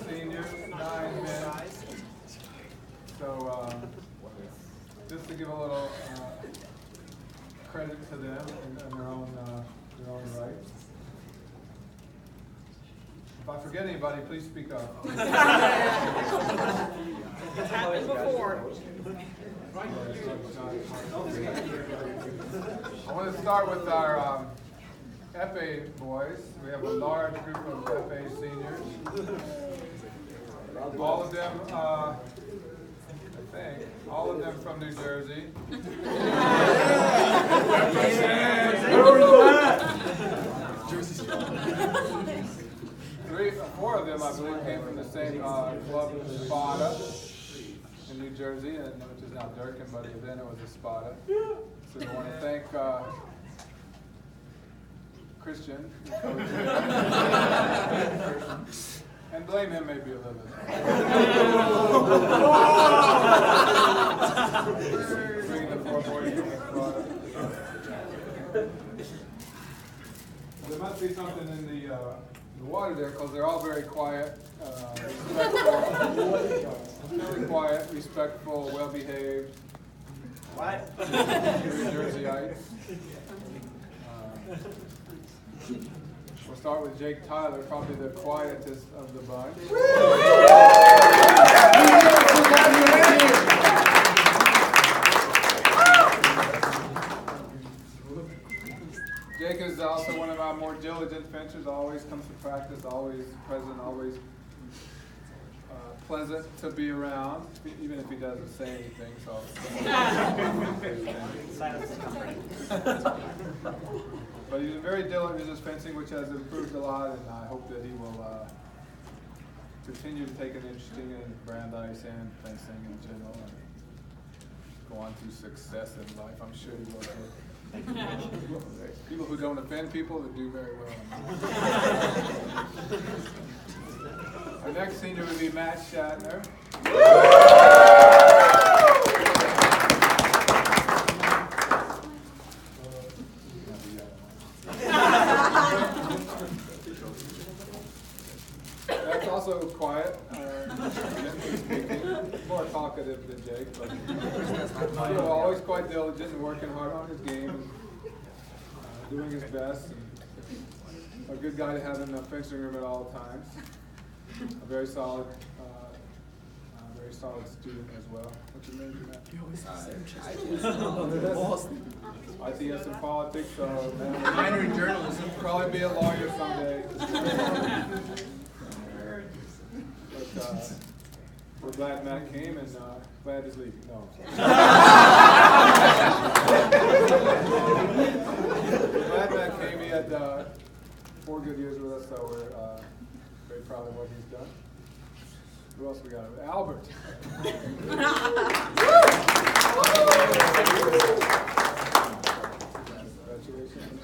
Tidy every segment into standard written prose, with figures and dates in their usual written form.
seniors, 9 men. So just to give a little credit to them in their own right. If I forget anybody, please speak up. It's happened before. I want to start with our FA boys. We have a large group of FA seniors. All of them, I think, all of them from New Jersey. Four of them, I believe, came from the same club, Spada, in New Jersey, which is now Durkin, but then it was a Spada. So we want to thank Christian, and blame him maybe a little bit. Bringing the 4 boys from Spada. There must be something in the water there, because they're all very quiet, very quiet, respectful, well-behaved. What? New Jerseyites. We'll start with Jake Tyler, probably the quietest of the bunch. Jake is also one of our more diligent fencers, always comes to practice, always present, always pleasant to be around, even if he doesn't say anything. So. But he's very diligent in his fencing, which has improved a lot, and I hope that he will continue to take an interest in Brandeis and fencing in general, and go on to success in life. I'm sure he will. People who don't offend people that do very well. Our next senior would be Matt Shatner. That's also quiet, speaking, more talkative than Jake, but always quite diligent and working hard on his game and doing his best. And a good guy to have in the fencing room at all times. A very solid student as well. What's your major, Matt? ITS in politics, so minor in journalism. Probably be a lawyer someday. But we're glad Matt came and glad he's leaving. No. Glad Matt came. He had 4 good years with us, so we're very proud of what he's done. Who else we got? Albert. Congratulations.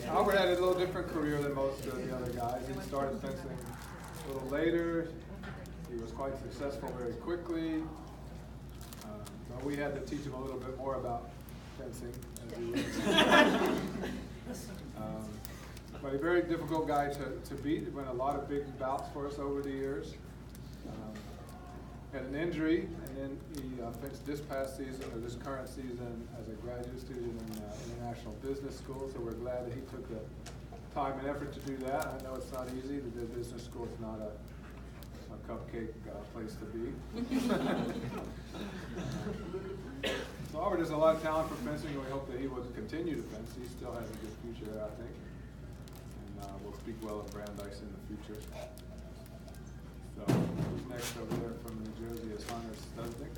Albert had a little different career than most of the other guys. He started fencing a little later. He was quite successful very quickly. But we had to teach him a little bit more about fencing. But a very difficult guy to beat. He won a lot of big bouts for us over the years. Had an injury, and then he fenced this past season, or this current season, as a graduate student in International Business School. So we're glad that he took the time and effort to do that. I know it's not easy. The business school is not a cupcake place to be. So Albert has a lot of talent for fencing, and we hope that he will continue to fence. He still has a good future there, I think. And will speak well of Brandeis in the future. So who's next over there from New Jersey is Hunter Stuznik.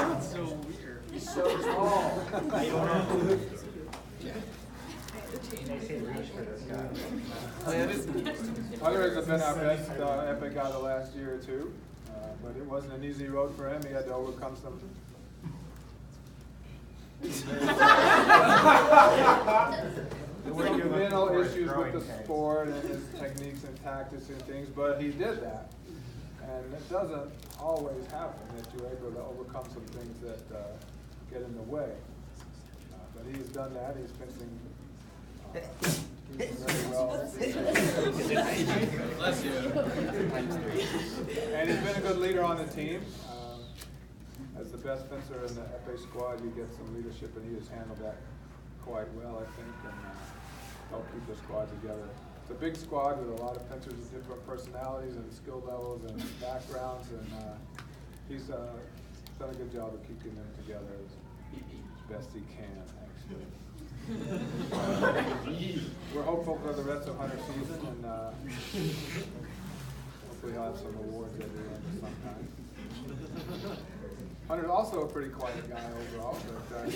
That's so weird. He's so small. Hunter has been our best epic guy the last year or two, but it wasn't an easy road for him. He had to overcome some mental issues with the sport and his techniques and tactics and things, but he did that. And it doesn't always happen that you're able to overcome some things that get in the way. But he's done that. He's fencing very well. Bless you. And he's been a good leader on the team. As the best fencer in the FA squad, you get some leadership, and he has handled that quite well, I think, and helped keep the squad together. It's a big squad with a lot of fencers with different personalities and skill levels and backgrounds, and he's done a good job of keeping them together as best he can, actually. We're hopeful for the rest of Hunter's season, and hopefully he'll have some awards at the end sometime. Hunter's also a pretty quiet guy overall, but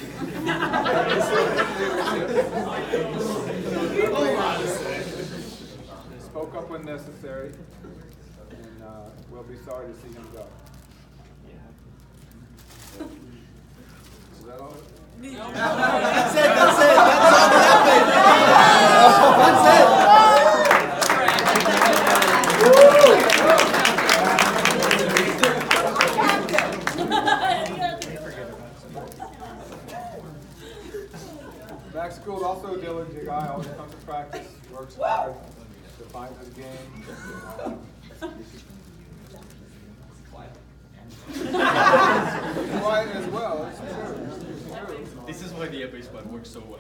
spoke up when necessary, and we'll be sorry to see him go. Is that all? That's it. That's all the epic. That's it. Max Gould, also a diligent guy, always comes to practice, works hard, defines his game. Quiet as well, it's true. This is why the FA squad works so well.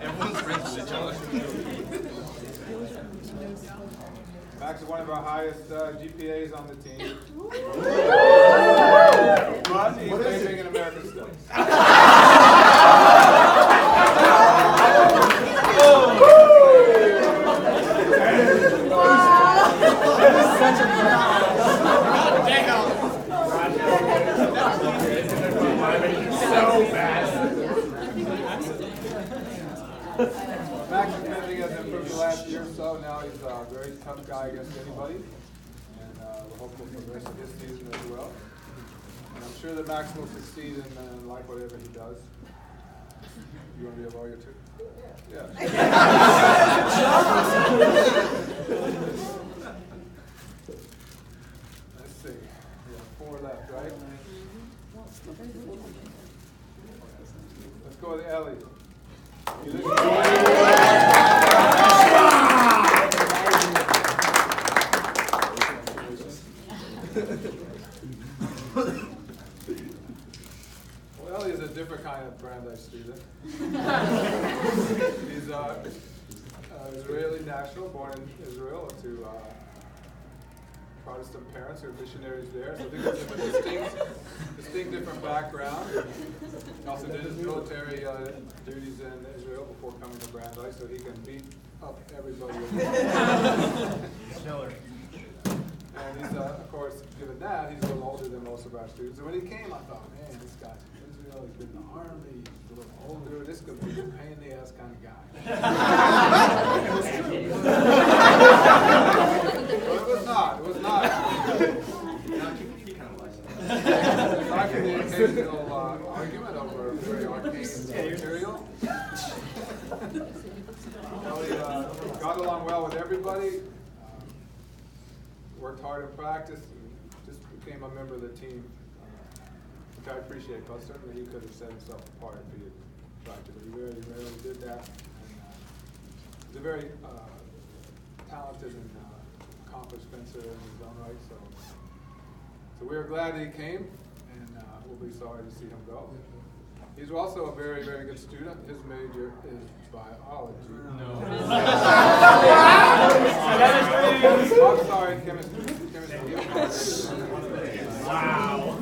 Everyone's friends with each other. Max is one of our highest GPAs on the team. But he's living in America still. Max has improved the last year or so. Now he's a very tough guy against anybody. And we're hopeful for the rest of his season as well. And I'm sure that Max will succeed in like whatever he does. You want to be a lawyer too? Yeah. Let's see. We have 4 left, right? Let's go with Ellie. Well, Ellie is a different kind of Brandeis student. He's Israeli national, born in Israel to Protestant parents who are missionaries there. So they have a distinct different background. He also did his military duties in Israel before coming to Brandeis, so he can beat up everybody. And he's, of course, given that, he's a little older than most of our students. And when he came, I thought, man, this guy's from Israel, he's been in the army, he's a little older, this could be a pain in the ass kind of guy. But it was not. It was not. Aside from the occasional argument over very arcane material, Ellie got along well with everybody. Worked hard in practice, and just became a member of the team, which I appreciate, because certainly he could have set himself apart if he had tried to, but he really rarely did that. And he's a very talented and accomplished fencer in his own right, so we are glad that he came, and we'll be sorry to see him go. He's also a very, very good student. His major is biology. No. I'm sorry, chemistry. Wow.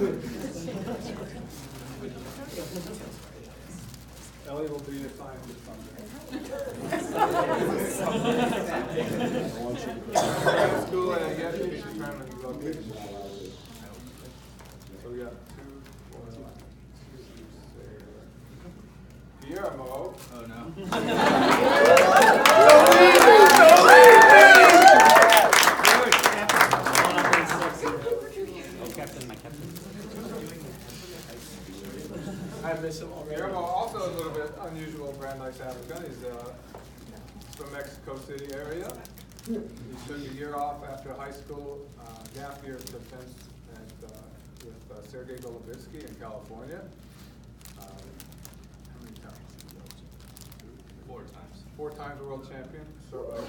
Ellie will be a scientist someday. School and yet to be determined location. So we got 2, 4, 5, 6, 7. Guillermo. Oh no. I miss him already. Guillermo, also a little bit unusual Brandeis applicant. He's from Mexico City area. He took a year off after high school, gap year for fence with Sergei Golovitsky in California. How many times? 4 times. 4 times world champion, Sergei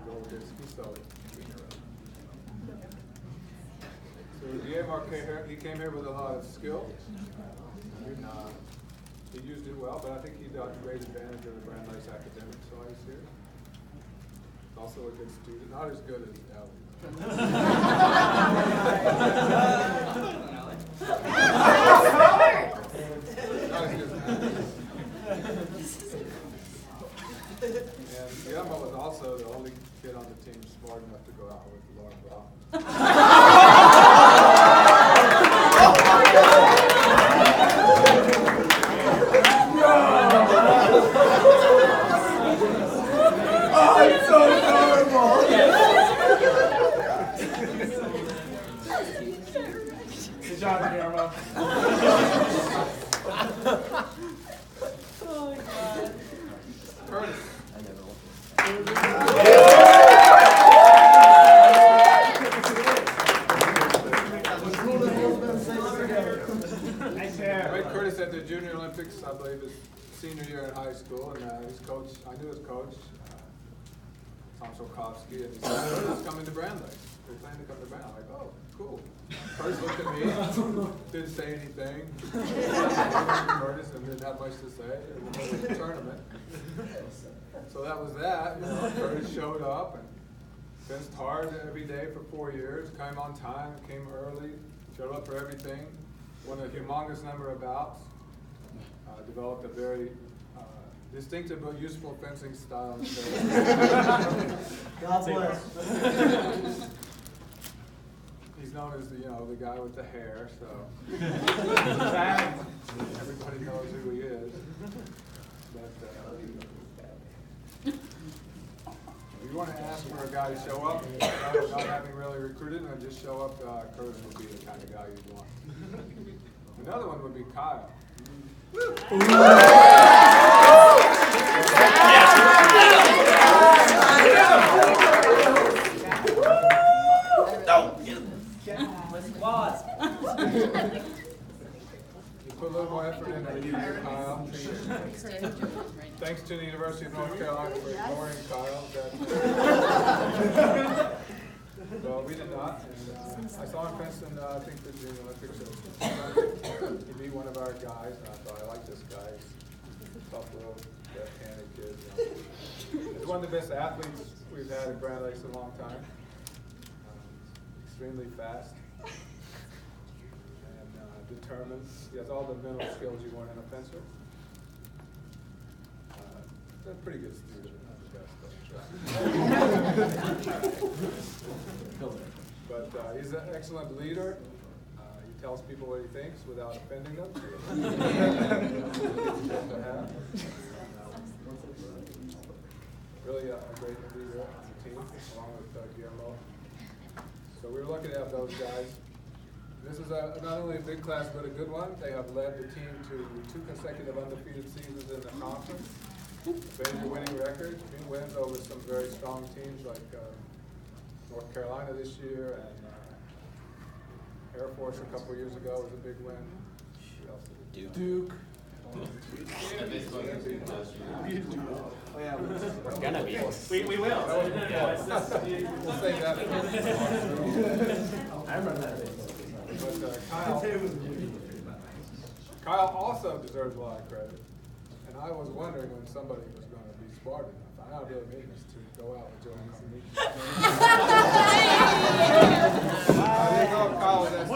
Golovitsky. So Guillermo he came here with a lot of skill. He used it well, but I think he got great advantage of the Brandeis academics while he's here. Also a good student, not as good as Ellie. Not as good as Ellie. And Guillermo was also the only kid on the team smart enough to go out with Laura Brown. Good job, Guillermo. Oh my God. Curtis. Nice I hair. met Curtis at the Junior Olympics, I believe his senior year in high school, and his coach, I knew his coach, Tom Solkowski, and he said, Curtis, come into Brandeis. They're planning to come to Brandeis. I'm like, oh, cool. Curtis looked at me, didn't say anything. Curtis, and didn't have much to say. It was a tournament. So that was that. You know, Curtis showed up and fenced hard every day for 4 years, came on time, came early, showed up for everything, won a humongous number of bouts, developed a very distinctive but useful fencing style. God bless. He's known as the guy with the hair, so everybody knows who he is. But if you want to ask for a guy to show up, not having really recruited, and just show up, Curtis would be the kind of guy you'd want. Another one would be Kyle. You put a little more effort into the year, Kyle. Thanks to the University of North Carolina for ignoring Kyle. Well, we did not. And, I saw him fence in, I think, the Junior Olympics. He beat one of our guys, and I thought, I like this guy. He's a tough little left-handed kid. He's one of the best athletes we've had at Brandeis in a long time. Extremely fast. Determined. He has all the mental skills you want in a fencer. He's a pretty good student, not the best, but he's an excellent leader. He tells people what he thinks without offending them. Really a great leader on the team, along with Guillermo. So we were lucky to have those guys. This is not only a big class, but a good one. They have led the team to 2 consecutive undefeated seasons in the conference. Major winning record, big wins over some very strong teams like North Carolina this year, and Air Force a couple of years ago was a big win. Duke. Oh, yeah. We're gonna be. We will. We'll say that. I remember that. But Kyle also deserves a lot of credit. And I was wondering when somebody was going to be smart enough. I don't really mean this to go out and join us. I didn't know if Kyle was that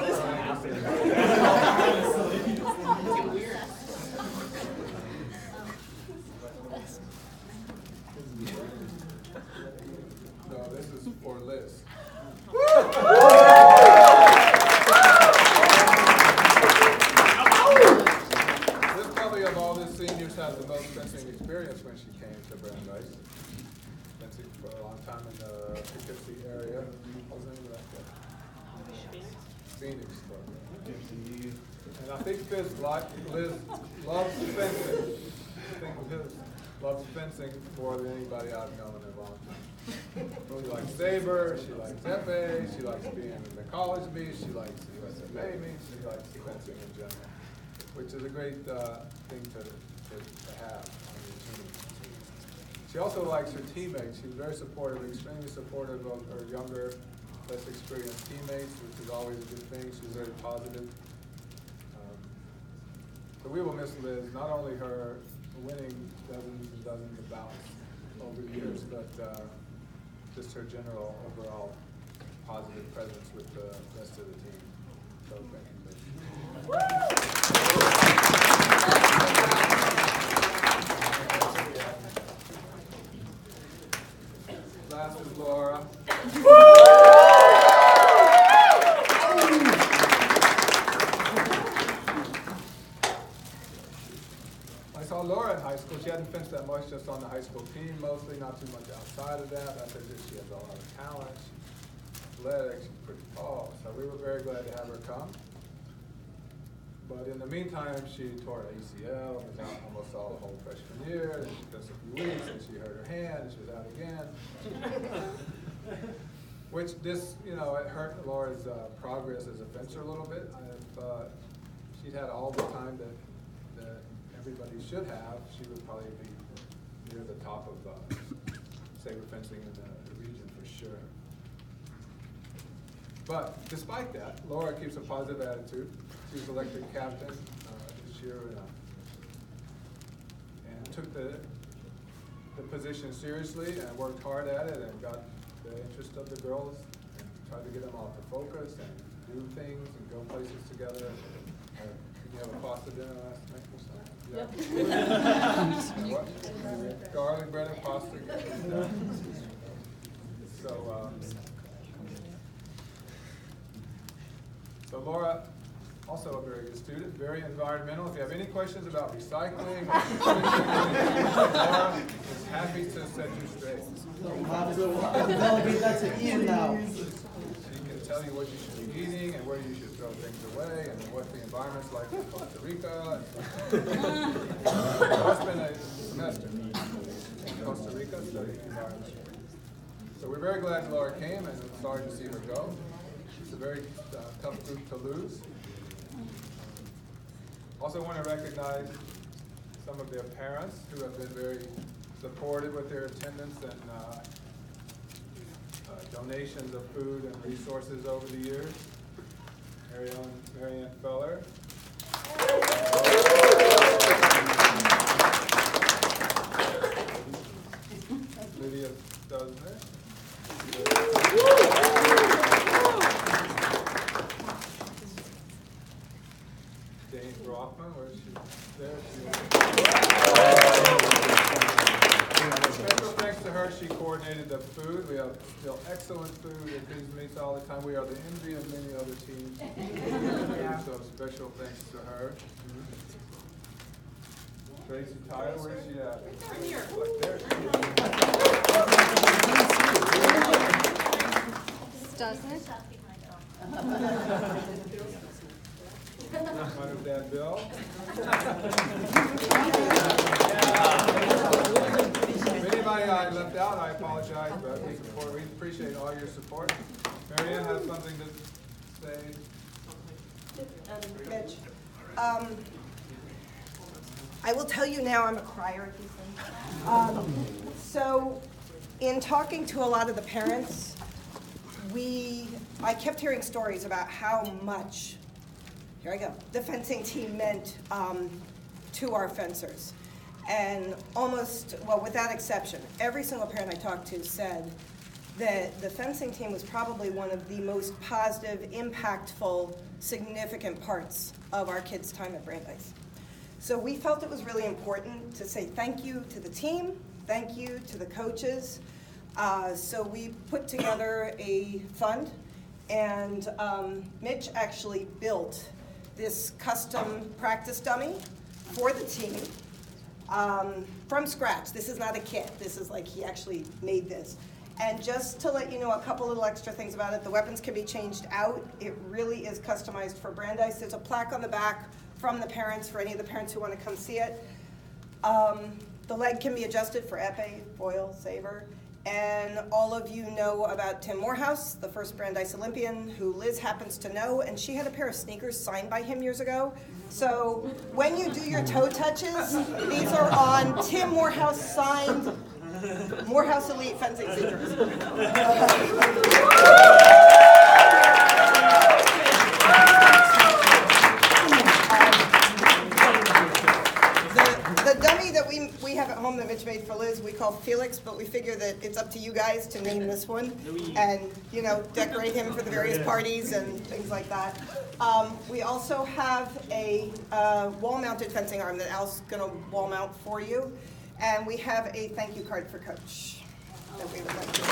No, this is for Liz. Had the most fencing experience when she came to Brandeis. Fencing for a long time in the Poughkeepsie area. What was the name of that club? Phoenix Club. And I think Liz loves fencing. I think Liz loves fencing more than anybody I've known in a long time. She likes saber, she likes epee, she likes being in the college meets, she likes the USFA meets, she likes fencing in general, which is a great thing to have on your team. She also likes her teammates. She's very supportive, extremely supportive of her younger, less experienced teammates, which is always a good thing. She's very positive. So we will miss Liz, not only her winning dozens and dozens of bouts over the years, but just her general overall positive presence with the rest of the team. So thank you, Liz. Last is Laura. I saw Laura in high school. She hadn't fenced that much, just on the high school team mostly, not too much outside of that. I figured she has a lot of talent. She's athletic, she's pretty tall. So we were very glad to have her come. But in the meantime, she tore an ACL, was out almost all the whole freshman year, then she missed a few weeks, and she hurt her hand, and she was out again. Which this, it hurt Laura's progress as a fencer a little bit. If she'd had all the time that everybody should have, she would probably be near the top of saber fencing in the region for sure. But despite that, Laura keeps a positive attitude. She was elected captain this year and took the position seriously and worked hard at it and got the interest of the girls and tried to get them all to focus and do things and go places together. Did you have a pasta dinner last night or something? Yeah. What? Garlic bread and pasta. So Laura, also a very good student, very environmental. If you have any questions about recycling, Laura is happy to set you straight. We'll have to delegate that to Ian now. She can tell you what you should be eating and where you should throw things away and what the environment's like in Costa Rica. I spent a semester in Costa Rica studying the environment. So we're very glad Laura came and sorry to see her go. It's a very tough group to lose. Also want to recognize some of their parents who have been very supportive with their attendance and donations of food and resources over the years. Marianne Feller. Lydia Dusner. Jane Brockman, where is she? There she is. Special thanks to her, she coordinated the food. We have still excellent food at these meets all the time. We are the envy of many other teams. So special thanks to her. Tracy Tyler, where is she at? Like there she is. Doesn't it? My dad, Bill. If anybody I left out, I apologize, but we appreciate all your support. Marianne has something to say. Mitch, I will tell you now I'm a crier at these things. So in talking to a lot of the parents, I kept hearing stories about how much, here I go, the fencing team meant to our fencers. And almost, well, without exception, every single parent I talked to said that the fencing team was probably one of the most positive, impactful, significant parts of our kids' time at Brandeis. So we felt it was really important to say thank you to the team, thank you to the coaches. So we put together a fund, and Mitch actually built this custom practice dummy for the team from scratch. This is not a kit. This is like he actually made this. And just to let you know a couple little extra things about it, the weapons can be changed out. It really is customized for Brandeis. There's a plaque on the back from the parents for any of the parents who want to come see it. The leg can be adjusted for epee, foil, saver. And all of you know about Tim Morehouse, the first Brandeis Olympian, who Liz happens to know, and she had a pair of sneakers signed by him years ago. So when you do your toe touches, these are on Tim Morehouse signed Morehouse Elite fencing sneakers. The dummy that we have at home that Mitch made for Liz, we call Felix, but we figure that it's up to you guys to name this one and, you know, decorate him for the various parties and things like that. We also have a wall-mounted fencing arm that Al's going to wall mount for you. And we have a thank you card for Coach that we would like to